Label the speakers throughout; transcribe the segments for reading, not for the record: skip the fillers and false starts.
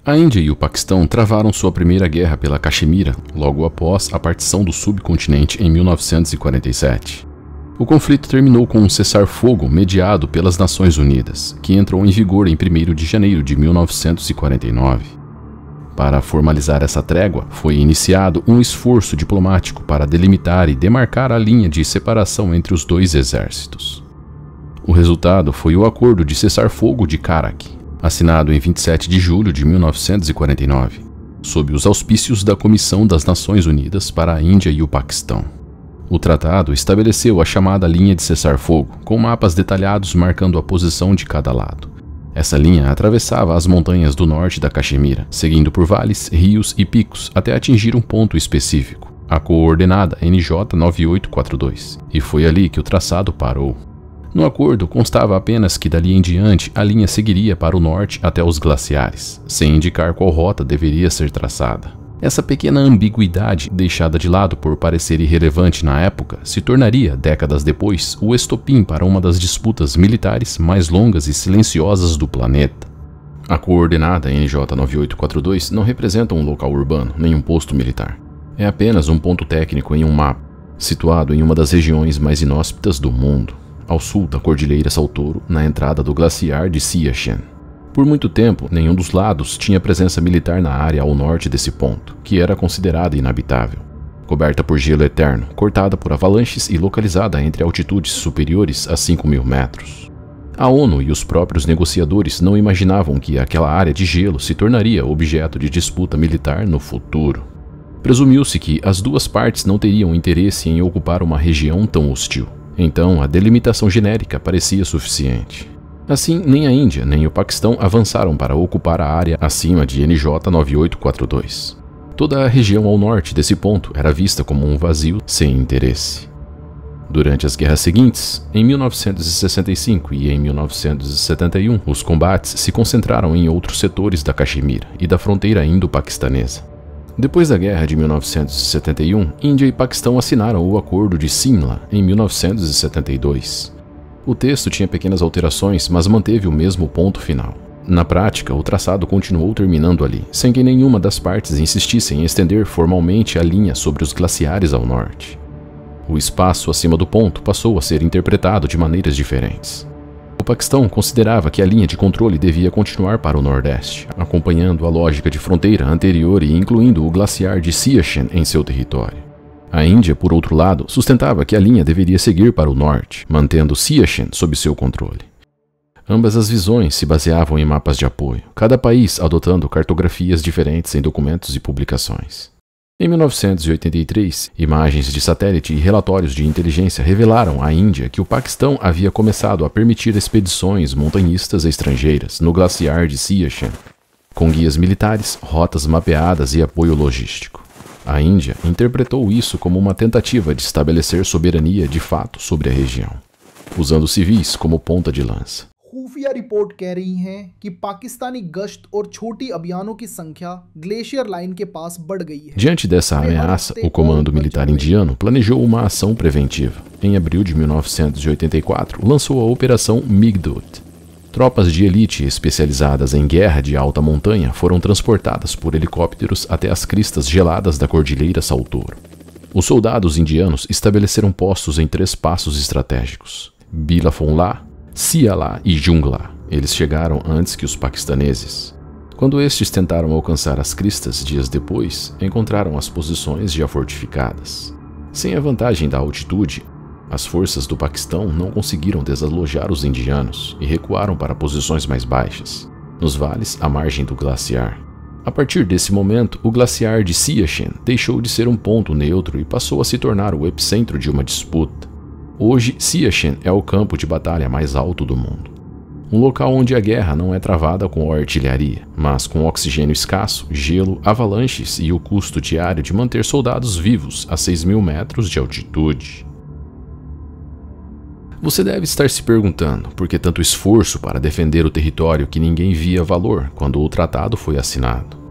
Speaker 1: A Índia e o Paquistão travaram sua primeira guerra pela Caxemira logo após a partição do subcontinente em 1947. O conflito terminou com um cessar-fogo mediado pelas Nações Unidas, que entrou em vigor em 1º de janeiro de 1949. Para formalizar essa trégua, foi iniciado um esforço diplomático para delimitar e demarcar a linha de separação entre os dois exércitos. O resultado foi o Acordo de Cessar-Fogo de Karachi, assinado em 27 de julho de 1949, sob os auspícios da Comissão das Nações Unidas para a Índia e o Paquistão. O tratado estabeleceu a chamada linha de cessar-fogo, com mapas detalhados marcando a posição de cada lado. Essa linha atravessava as montanhas do norte da Caxemira, seguindo por vales, rios e picos até atingir um ponto específico, a coordenada NJ 9842, e foi ali que o traçado parou. No acordo constava apenas que dali em diante a linha seguiria para o norte até os glaciares, sem indicar qual rota deveria ser traçada. Essa pequena ambiguidade, deixada de lado por parecer irrelevante na época, se tornaria, décadas depois, o estopim para uma das disputas militares mais longas e silenciosas do planeta. A coordenada NJ 9842 não representa um local urbano, nem um posto militar. É apenas um ponto técnico em um mapa, situado em uma das regiões mais inóspitas do mundo, ao sul da Cordilheira Saltoro, na entrada do glaciar de Siachen. Por muito tempo, nenhum dos lados tinha presença militar na área ao norte desse ponto, que era considerada inabitável. Coberta por gelo eterno, cortada por avalanches e localizada entre altitudes superiores a 5.000 metros. A ONU e os próprios negociadores não imaginavam que aquela área de gelo se tornaria objeto de disputa militar no futuro. Presumiu-se que as duas partes não teriam interesse em ocupar uma região tão hostil. Então, a delimitação genérica parecia suficiente. Assim, nem a Índia nem o Paquistão avançaram para ocupar a área acima de NJ 9842. Toda a região ao norte desse ponto era vista como um vazio sem interesse. Durante as guerras seguintes, em 1965 e em 1971, os combates se concentraram em outros setores da Caxemira e da fronteira indo-paquistanesa. Depois da guerra de 1971, Índia e Paquistão assinaram o Acordo de Simla em 1972. O texto tinha pequenas alterações, mas manteve o mesmo ponto final. Na prática, o traçado continuou terminando ali, sem que nenhuma das partes insistisse em estender formalmente a linha sobre os glaciares ao norte. O espaço acima do ponto passou a ser interpretado de maneiras diferentes. O Paquistão considerava que a linha de controle devia continuar para o nordeste, acompanhando a lógica de fronteira anterior e incluindo o glaciar de Siachen em seu território. A Índia, por outro lado, sustentava que a linha deveria seguir para o norte, mantendo Siachen sob seu controle. Ambas as visões se baseavam em mapas de apoio, cada país adotando cartografias diferentes em documentos e publicações. Em 1983, imagens de satélite e relatórios de inteligência revelaram à Índia que o Paquistão havia começado a permitir expedições montanhistas estrangeiras no glaciar de Siachen, com guias militares, rotas mapeadas e apoio logístico. A Índia interpretou isso como uma tentativa de estabelecer soberania de fato sobre a região, usando civis como ponta de lança.
Speaker 2: खुफिया रिपोर्ट कह रही हैं कि पाकिस्तानी गश्त और छोटी अभियानों की संख्या ग्लेशियर लाइन के पास बढ़ गई है.
Speaker 1: Diante dessa ameaça, o comando militar indiano planejou uma ação preventiva. Em abril de 1984, lançou a Operação Meghdut. Tropas de elite especializadas em guerra de alta montanha foram transportadas por helicópteros até as cristas geladas da Cordilheira Saltoro. Os soldados indianos estabeleceram postos em 3 passos estratégicos: Bilafonla, Siala e Jungla. Eles chegaram antes que os paquistaneses. Quando estes tentaram alcançar as cristas dias depois, encontraram as posições já fortificadas. Sem a vantagem da altitude, as forças do Paquistão não conseguiram desalojar os indianos e recuaram para posições mais baixas, nos vales à margem do glaciar. A partir desse momento, o glaciar de Siachen deixou de ser um ponto neutro e passou a se tornar o epicentro de uma disputa. Hoje, Siachen é o campo de batalha mais alto do mundo. Um local onde a guerra não é travada com artilharia, mas com oxigênio escasso, gelo, avalanches e o custo diário de manter soldados vivos a 6.000 metros de altitude. Você deve estar se perguntando por que tanto esforço para defender o território que ninguém via valor quando o tratado foi assinado.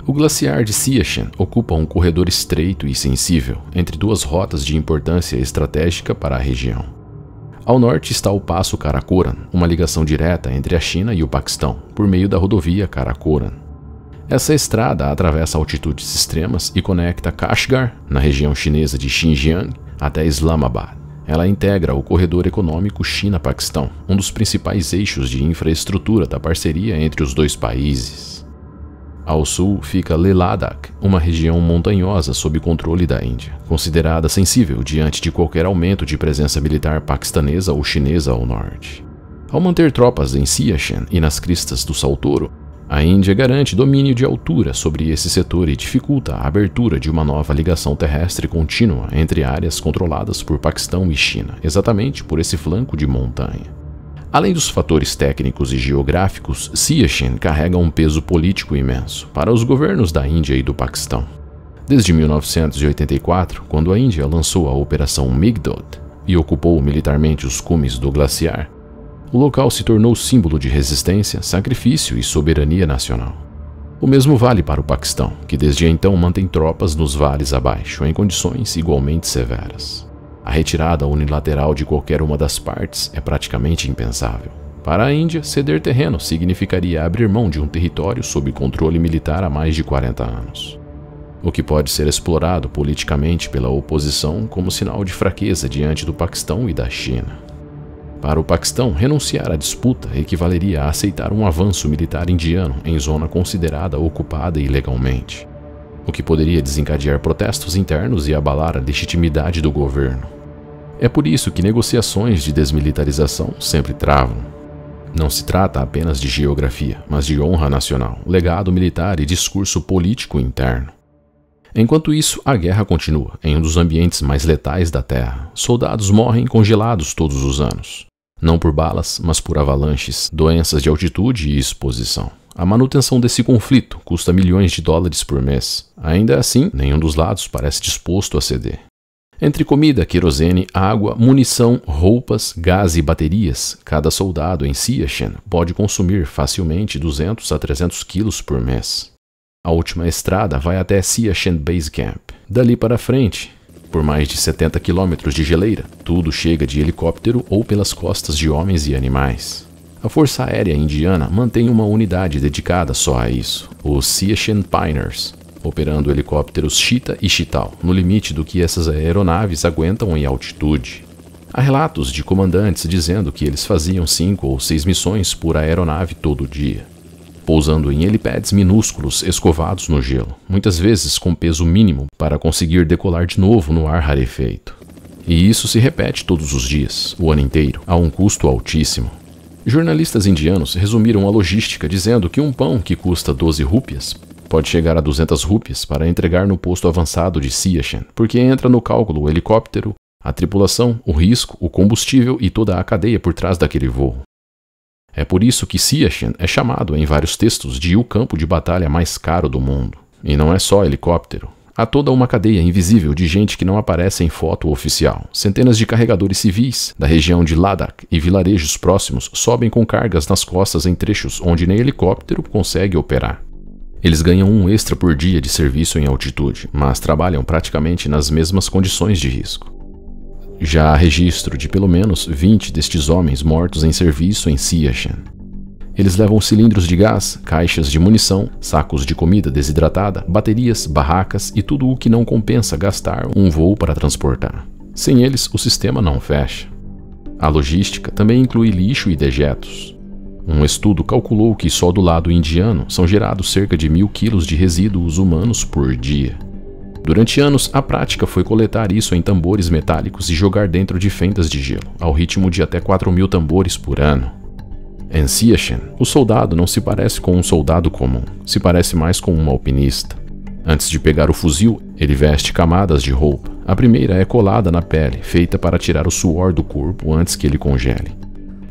Speaker 1: O glaciar de Siachen ocupa um corredor estreito e sensível entre 2 rotas de importância estratégica para a região. Ao norte está o Passo Karakoram, uma ligação direta entre a China e o Paquistão, por meio da rodovia Karakoram. Essa estrada atravessa altitudes extremas e conecta Kashgar, na região chinesa de Xinjiang, até Islamabad. Ela integra o corredor econômico China-Paquistão, um dos principais eixos de infraestrutura da parceria entre os dois países. Ao sul fica Leh Ladakh, uma região montanhosa sob controle da Índia, considerada sensível diante de qualquer aumento de presença militar paquistanesa ou chinesa ao norte. Ao manter tropas em Siachen e nas cristas do Saltoro, a Índia garante domínio de altura sobre esse setor e dificulta a abertura de uma nova ligação terrestre contínua entre áreas controladas por Paquistão e China, exatamente por esse flanco de montanha. Além dos fatores técnicos e geográficos, Siachen carrega um peso político imenso para os governos da Índia e do Paquistão. Desde 1984, quando a Índia lançou a Operação Meghdod e ocupou militarmente os cumes do glaciar, o local se tornou símbolo de resistência, sacrifício e soberania nacional. O mesmo vale para o Paquistão, que desde então mantém tropas nos vales abaixo, em condições igualmente severas. A retirada unilateral de qualquer uma das partes é praticamente impensável. Para a Índia, ceder terreno significaria abrir mão de um território sob controle militar há mais de 40 anos. O que pode ser explorado politicamente pela oposição como sinal de fraqueza diante do Paquistão e da China. Para o Paquistão, renunciar à disputa equivaleria a aceitar um avanço militar indiano em zona considerada ocupada ilegalmente, o que poderia desencadear protestos internos e abalar a legitimidade do governo. É por isso que negociações de desmilitarização sempre travam. Não se trata apenas de geografia, mas de honra nacional, legado militar e discurso político interno. Enquanto isso, a guerra continua em um dos ambientes mais letais da Terra. Soldados morrem congelados todos os anos. Não por balas, mas por avalanches, doenças de altitude e exposição. A manutenção desse conflito custa milhões de dólares por mês. Ainda assim, nenhum dos lados parece disposto a ceder. Entre comida, querosene, água, munição, roupas, gás e baterias, cada soldado em Siachen pode consumir facilmente 200 a 300 quilos por mês. A última estrada vai até Siachen Base Camp. Dali para frente, por mais de 70 quilômetros de geleira, tudo chega de helicóptero ou pelas costas de homens e animais. A Força Aérea Indiana mantém uma unidade dedicada só a isso, os Siachen Piners, operando helicópteros Cheetah e Chital, no limite do que essas aeronaves aguentam em altitude. Há relatos de comandantes dizendo que eles faziam 5 ou 6 missões por aeronave todo dia, pousando em helipads minúsculos escovados no gelo, muitas vezes com peso mínimo para conseguir decolar de novo no ar rarefeito. E isso se repete todos os dias, o ano inteiro, a um custo altíssimo. Jornalistas indianos resumiram a logística dizendo que um pão que custa 12 rúpias pode chegar a 200 rúpias para entregar no posto avançado de Siachen, porque entra no cálculo o helicóptero, a tripulação, o risco, o combustível e toda a cadeia por trás daquele voo. É por isso que Siachen é chamado em vários textos de o campo de batalha mais caro do mundo. E não é só helicóptero. Há toda uma cadeia invisível de gente que não aparece em foto oficial. Centenas de carregadores civis da região de Ladakh e vilarejos próximos sobem com cargas nas costas em trechos onde nem helicóptero consegue operar. Eles ganham um extra por dia de serviço em altitude, mas trabalham praticamente nas mesmas condições de risco. Já há registro de pelo menos 20 destes homens mortos em serviço em Siachen. Eles levam cilindros de gás, caixas de munição, sacos de comida desidratada, baterias, barracas e tudo o que não compensa gastar um voo para transportar. Sem eles, o sistema não fecha. A logística também inclui lixo e dejetos. Um estudo calculou que só do lado indiano são gerados cerca de 1.000 quilos de resíduos humanos por dia. Durante anos, a prática foi coletar isso em tambores metálicos e jogar dentro de fendas de gelo, ao ritmo de até 4.000 tambores por ano. Em Siachen, o soldado não se parece com um soldado comum, se parece mais com um alpinista. Antes de pegar o fuzil, ele veste camadas de roupa. A primeira é colada na pele, feita para tirar o suor do corpo antes que ele congele.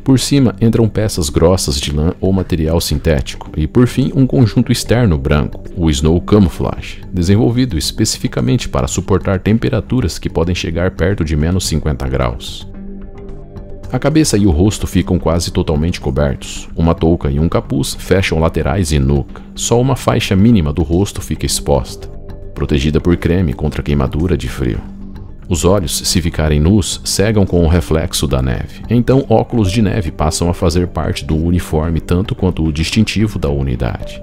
Speaker 1: Por cima entram peças grossas de lã ou material sintético e, por fim, um conjunto externo branco, o Snow Camouflage, desenvolvido especificamente para suportar temperaturas que podem chegar perto de menos 50 graus. A cabeça e o rosto ficam quase totalmente cobertos. Uma touca e um capuz fecham laterais e nuca. Só uma faixa mínima do rosto fica exposta, protegida por creme contra queimadura de frio. Os olhos, se ficarem nus, cegam com o reflexo da neve. Então, óculos de neve passam a fazer parte do uniforme tanto quanto o distintivo da unidade.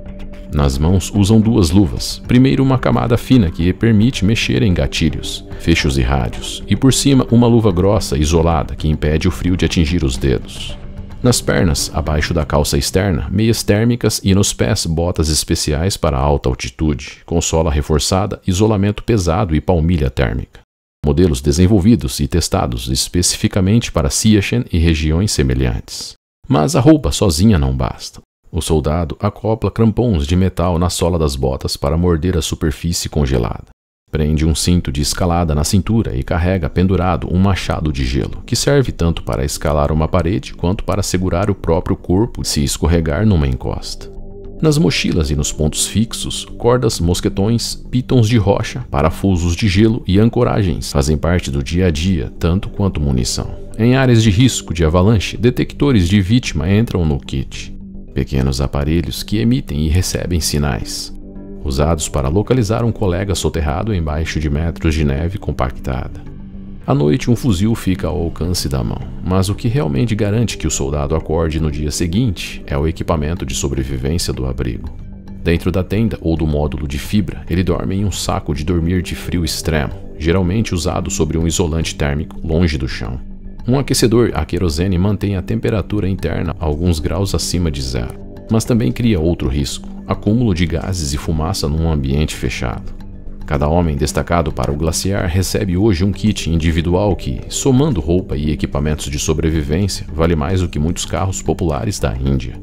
Speaker 1: Nas mãos usam duas luvas, primeiro uma camada fina que permite mexer em gatilhos, fechos e rádios, e por cima uma luva grossa isolada que impede o frio de atingir os dedos. Nas pernas, abaixo da calça externa, meias térmicas e nos pés botas especiais para alta altitude, com sola reforçada, isolamento pesado e palmilha térmica. Modelos desenvolvidos e testados especificamente para Siachen e regiões semelhantes. Mas a roupa sozinha não basta. O soldado acopla crampons de metal na sola das botas para morder a superfície congelada. Prende um cinto de escalada na cintura e carrega pendurado um machado de gelo, que serve tanto para escalar uma parede quanto para segurar o próprio corpo se escorregar numa encosta. Nas mochilas e nos pontos fixos, cordas, mosquetões, pitons de rocha, parafusos de gelo e ancoragens fazem parte do dia a dia, tanto quanto munição. Em áreas de risco de avalanche, detectores de vítima entram no kit. Pequenos aparelhos que emitem e recebem sinais, usados para localizar um colega soterrado embaixo de metros de neve compactada. À noite, um fuzil fica ao alcance da mão, mas o que realmente garante que o soldado acorde no dia seguinte é o equipamento de sobrevivência do abrigo. Dentro da tenda ou do módulo de fibra, ele dorme em um saco de dormir de frio extremo, geralmente usado sobre um isolante térmico longe do chão. Um aquecedor a querosene mantém a temperatura interna alguns graus acima de zero, mas também cria outro risco: acúmulo de gases e fumaça num ambiente fechado. Cada homem destacado para o glaciar recebe hoje um kit individual que, somando roupa e equipamentos de sobrevivência, vale mais do que muitos carros populares da Índia.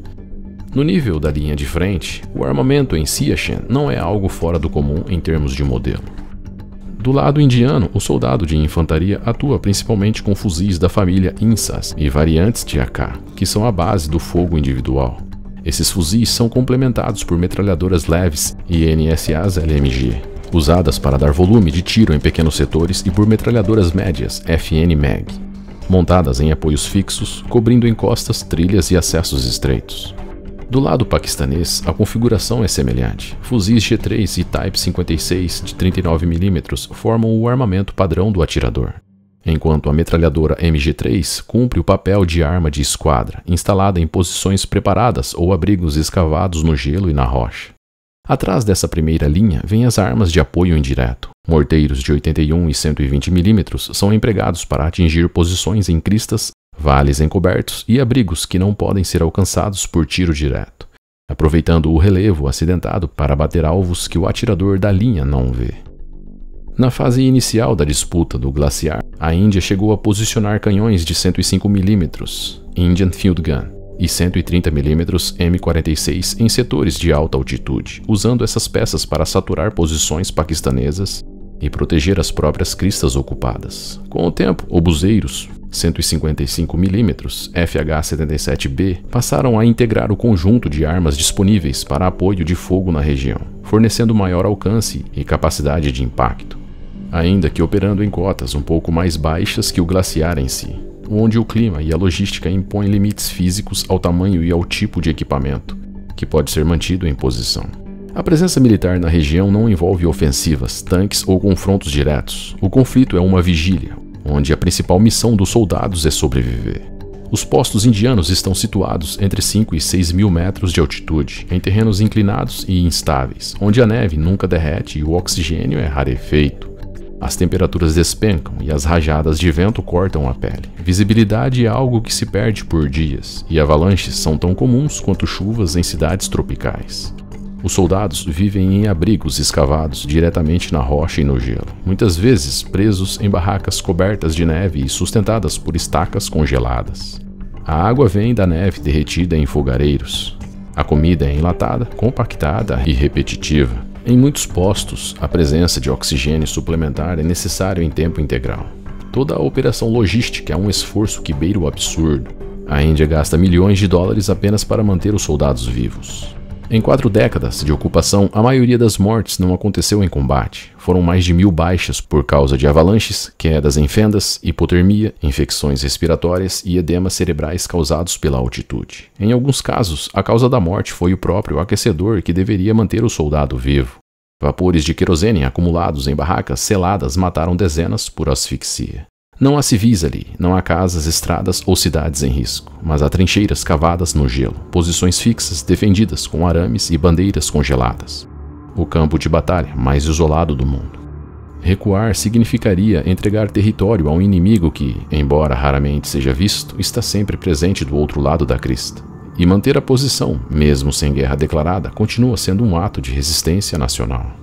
Speaker 1: No nível da linha de frente, o armamento em Siachen não é algo fora do comum em termos de modelo. Do lado indiano, o soldado de infantaria atua principalmente com fuzis da família INSAS e variantes de AK, que são a base do fogo individual. Esses fuzis são complementados por metralhadoras leves e NSAs LMG, usadas para dar volume de tiro em pequenos setores, e por metralhadoras médias FN MAG, montadas em apoios fixos, cobrindo encostas, trilhas e acessos estreitos. Do lado paquistanês, a configuração é semelhante. Fuzis G3 e Type 56 de 39mm formam o armamento padrão do atirador, enquanto a metralhadora MG3 cumpre o papel de arma de esquadra, instalada em posições preparadas ou abrigos escavados no gelo e na rocha. Atrás dessa primeira linha vêm as armas de apoio indireto. Morteiros de 81 e 120mm são empregados para atingir posições em cristas, vales encobertos e abrigos que não podem ser alcançados por tiro direto, aproveitando o relevo acidentado para bater alvos que o atirador da linha não vê. Na fase inicial da disputa do glaciar, a Índia chegou a posicionar canhões de 105mm Indian Field Gun e 130mm M46 em setores de alta altitude, usando essas peças para saturar posições paquistanesas e proteger as próprias cristas ocupadas. Com o tempo, obuseiros 155mm FH-77B passaram a integrar o conjunto de armas disponíveis para apoio de fogo na região, fornecendo maior alcance e capacidade de impacto, ainda que operando em cotas um pouco mais baixas que o glaciar em si, onde o clima e a logística impõem limites físicos ao tamanho e ao tipo de equipamento, que pode ser mantido em posição. A presença militar na região não envolve ofensivas, tanques ou confrontos diretos. O conflito é uma vigília, onde a principal missão dos soldados é sobreviver. Os postos indianos estão situados entre 5 e 6 mil metros de altitude, em terrenos inclinados e instáveis, onde a neve nunca derrete e o oxigênio é rarefeito. As temperaturas despencam e as rajadas de vento cortam a pele. Visibilidade é algo que se perde por dias, e avalanches são tão comuns quanto chuvas em cidades tropicais. Os soldados vivem em abrigos escavados diretamente na rocha e no gelo, muitas vezes presos em barracas cobertas de neve e sustentadas por estacas congeladas. A água vem da neve derretida em fogareiros. A comida é enlatada, compactada e repetitiva. Em muitos postos, a presença de oxigênio suplementar é necessário em tempo integral. Toda a operação logística é um esforço que beira o absurdo. A Índia gasta milhões de dólares apenas para manter os soldados vivos. Em 4 décadas de ocupação, a maioria das mortes não aconteceu em combate. Foram mais de 1000 baixas por causa de avalanches, quedas em fendas, hipotermia, infecções respiratórias e edemas cerebrais causados pela altitude. Em alguns casos, a causa da morte foi o próprio aquecedor que deveria manter o soldado vivo. Vapores de querosene acumulados em barracas seladas mataram dezenas por asfixia. Não há civis ali, não há casas, estradas ou cidades em risco, mas há trincheiras cavadas no gelo, posições fixas defendidas com arames e bandeiras congeladas. O campo de batalha mais isolado do mundo. Recuar significaria entregar território a um inimigo que, embora raramente seja visto, está sempre presente do outro lado da crista. E manter a posição, mesmo sem guerra declarada, continua sendo um ato de resistência nacional.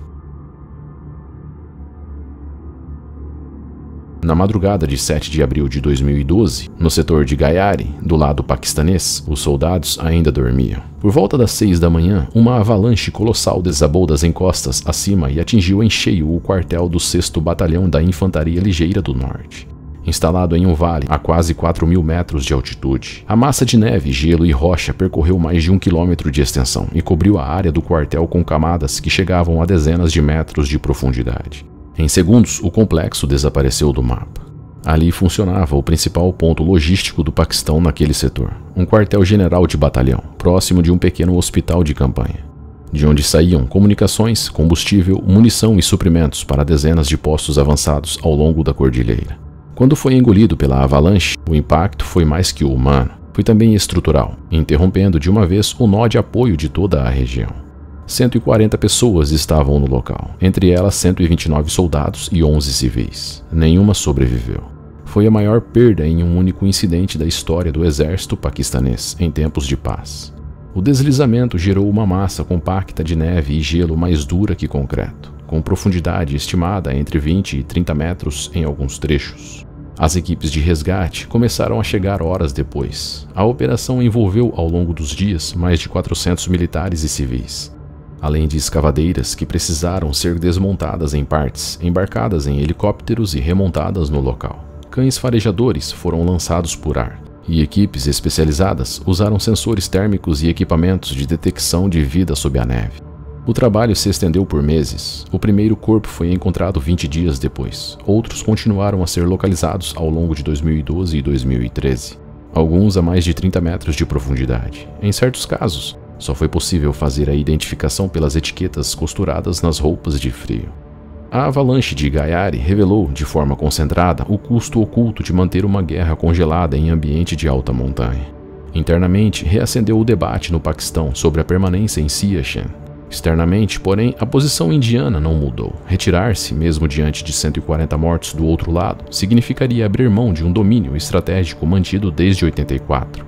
Speaker 1: Na madrugada de 7 de abril de 2012, no setor de Gayari, do lado paquistanês, os soldados ainda dormiam. Por volta das 6 da manhã, uma avalanche colossal desabou das encostas acima e atingiu em cheio o quartel do 6º Batalhão da Infantaria Ligeira do Norte. Instalado em um vale a quase 4.000 metros de altitude, a massa de neve, gelo e rocha percorreu mais de 1 quilômetro de extensão e cobriu a área do quartel com camadas que chegavam a dezenas de metros de profundidade. Em segundos, o complexo desapareceu do mapa. Ali funcionava o principal ponto logístico do Paquistão naquele setor, um quartel-general de batalhão, próximo de um pequeno hospital de campanha, de onde saíam comunicações, combustível, munição e suprimentos para dezenas de postos avançados ao longo da cordilheira. Quando foi engolido pela avalanche, o impacto foi mais que humano, foi também estrutural, interrompendo de uma vez o nó de apoio de toda a região. 140 pessoas estavam no local, entre elas 129 soldados e 11 civis. Nenhuma sobreviveu. Foi a maior perda em um único incidente da história do exército paquistanês em tempos de paz. O deslizamento gerou uma massa compacta de neve e gelo mais dura que concreto, com profundidade estimada entre 20 e 30 metros em alguns trechos. As equipes de resgate começaram a chegar horas depois. A operação envolveu ao longo dos dias mais de 400 militares e civis, além de escavadeiras que precisaram ser desmontadas em partes, embarcadas em helicópteros e remontadas no local. Cães farejadores foram lançados por ar, e equipes especializadas usaram sensores térmicos e equipamentos de detecção de vida sob a neve. O trabalho se estendeu por meses. O primeiro corpo foi encontrado 20 dias depois. Outros continuaram a ser localizados ao longo de 2012 e 2013, alguns a mais de 30 metros de profundidade. Em certos casos, só foi possível fazer a identificação pelas etiquetas costuradas nas roupas de frio. A avalanche de Gayari revelou, de forma concentrada, o custo oculto de manter uma guerra congelada em ambiente de alta montanha. Internamente, reacendeu o debate no Paquistão sobre a permanência em Siachen. Externamente, porém, a posição indiana não mudou. Retirar-se, mesmo diante de 140 mortos do outro lado, significaria abrir mão de um domínio estratégico mantido desde 84.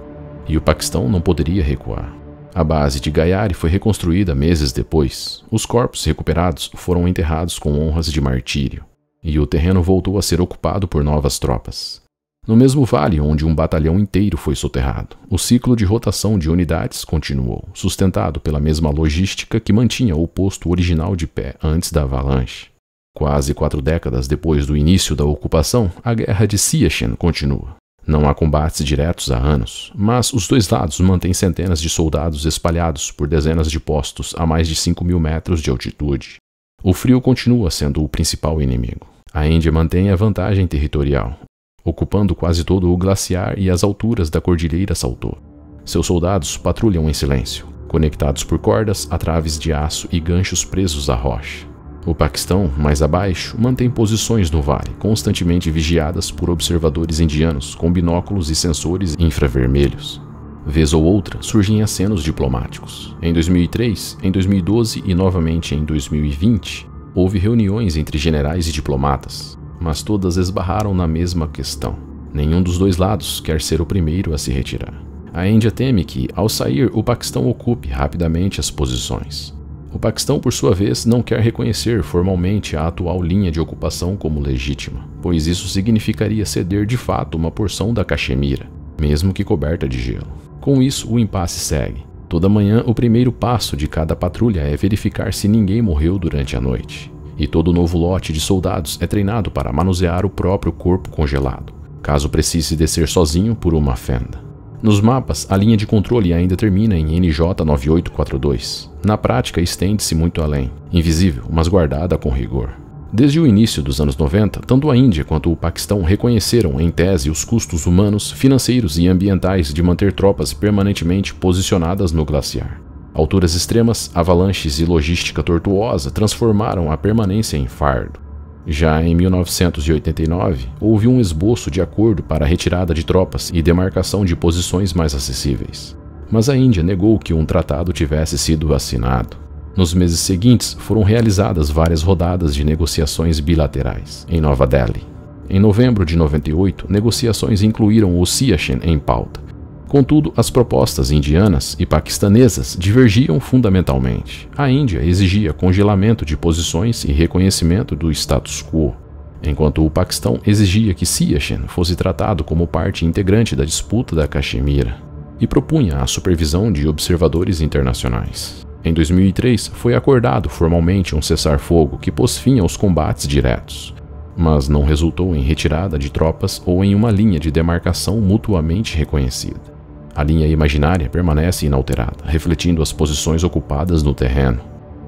Speaker 1: E o Paquistão não poderia recuar. A base de Gayari foi reconstruída meses depois. Os corpos recuperados foram enterrados com honras de martírio, e o terreno voltou a ser ocupado por novas tropas. No mesmo vale onde um batalhão inteiro foi soterrado, o ciclo de rotação de unidades continuou, sustentado pela mesma logística que mantinha o posto original de pé antes da avalanche. Quase 4 décadas depois do início da ocupação, a guerra de Siachen continua. Não há combates diretos há anos, mas os dois lados mantêm centenas de soldados espalhados por dezenas de postos a mais de 5.000 metros de altitude. O frio continua sendo o principal inimigo. A Índia mantém a vantagem territorial, ocupando quase todo o glaciar e as alturas da Cordilheira Saltô. Seus soldados patrulham em silêncio, conectados por cordas a traves de aço e ganchos presos à rocha. O Paquistão, mais abaixo, mantém posições no vale, constantemente vigiadas por observadores indianos com binóculos e sensores infravermelhos. Vez ou outra, surgem acenos diplomáticos. Em 2003, em 2012 e novamente em 2020, houve reuniões entre generais e diplomatas, mas todas esbarraram na mesma questão. Nenhum dos dois lados quer ser o primeiro a se retirar. A Índia teme que, ao sair, o Paquistão ocupe rapidamente as posições. O Paquistão, por sua vez, não quer reconhecer formalmente a atual linha de ocupação como legítima, pois isso significaria ceder de fato uma porção da Caxemira, mesmo que coberta de gelo. Com isso, o impasse segue. Toda manhã, o primeiro passo de cada patrulha é verificar se ninguém morreu durante a noite, e todo novo lote de soldados é treinado para manusear o próprio corpo congelado, caso precise descer sozinho por uma fenda. Nos mapas, a linha de controle ainda termina em NJ9842. Na prática, estende-se muito além, invisível, mas guardada com rigor. Desde o início dos anos 90, tanto a Índia quanto o Paquistão reconheceram, em tese, os custos humanos, financeiros e ambientais de manter tropas permanentemente posicionadas no glaciar. Alturas extremas, avalanches e logística tortuosa transformaram a permanência em fardo. Já em 1989, houve um esboço de acordo para a retirada de tropas e demarcação de posições mais acessíveis. Mas a Índia negou que um tratado tivesse sido assinado. Nos meses seguintes, foram realizadas várias rodadas de negociações bilaterais, em Nova Delhi. Em novembro de 98, negociações incluíram o Siachen em pauta. Contudo, as propostas indianas e paquistanesas divergiam fundamentalmente. A Índia exigia congelamento de posições e reconhecimento do status quo, enquanto o Paquistão exigia que Siachen fosse tratado como parte integrante da disputa da Caxemira e propunha a supervisão de observadores internacionais. Em 2003, foi acordado formalmente um cessar-fogo que pôs fim aos combates diretos, mas não resultou em retirada de tropas ou em uma linha de demarcação mutuamente reconhecida. A linha imaginária permanece inalterada, refletindo as posições ocupadas no terreno.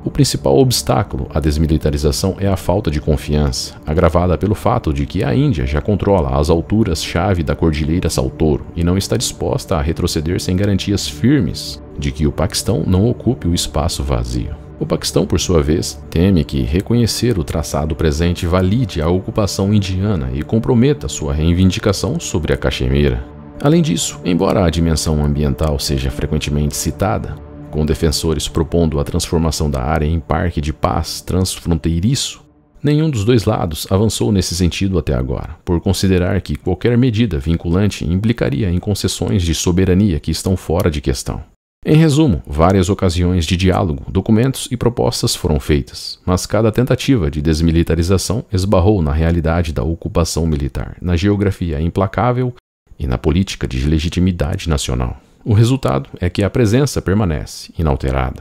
Speaker 1: O principal obstáculo à desmilitarização é a falta de confiança, agravada pelo fato de que a Índia já controla as alturas-chave da Cordilheira Saltoro e não está disposta a retroceder sem garantias firmes de que o Paquistão não ocupe o espaço vazio. O Paquistão, por sua vez, teme que reconhecer o traçado presente valide a ocupação indiana e comprometa sua reivindicação sobre a Caxemira. Além disso, embora a dimensão ambiental seja frequentemente citada, com defensores propondo a transformação da área em parque de paz transfronteiriço, nenhum dos dois lados avançou nesse sentido até agora, por considerar que qualquer medida vinculante implicaria em concessões de soberania que estão fora de questão. Em resumo, várias ocasiões de diálogo, documentos e propostas foram feitas, mas cada tentativa de desmilitarização esbarrou na realidade da ocupação militar, na geografia implacável e na política de legitimidade nacional. O resultado é que a presença permanece inalterada.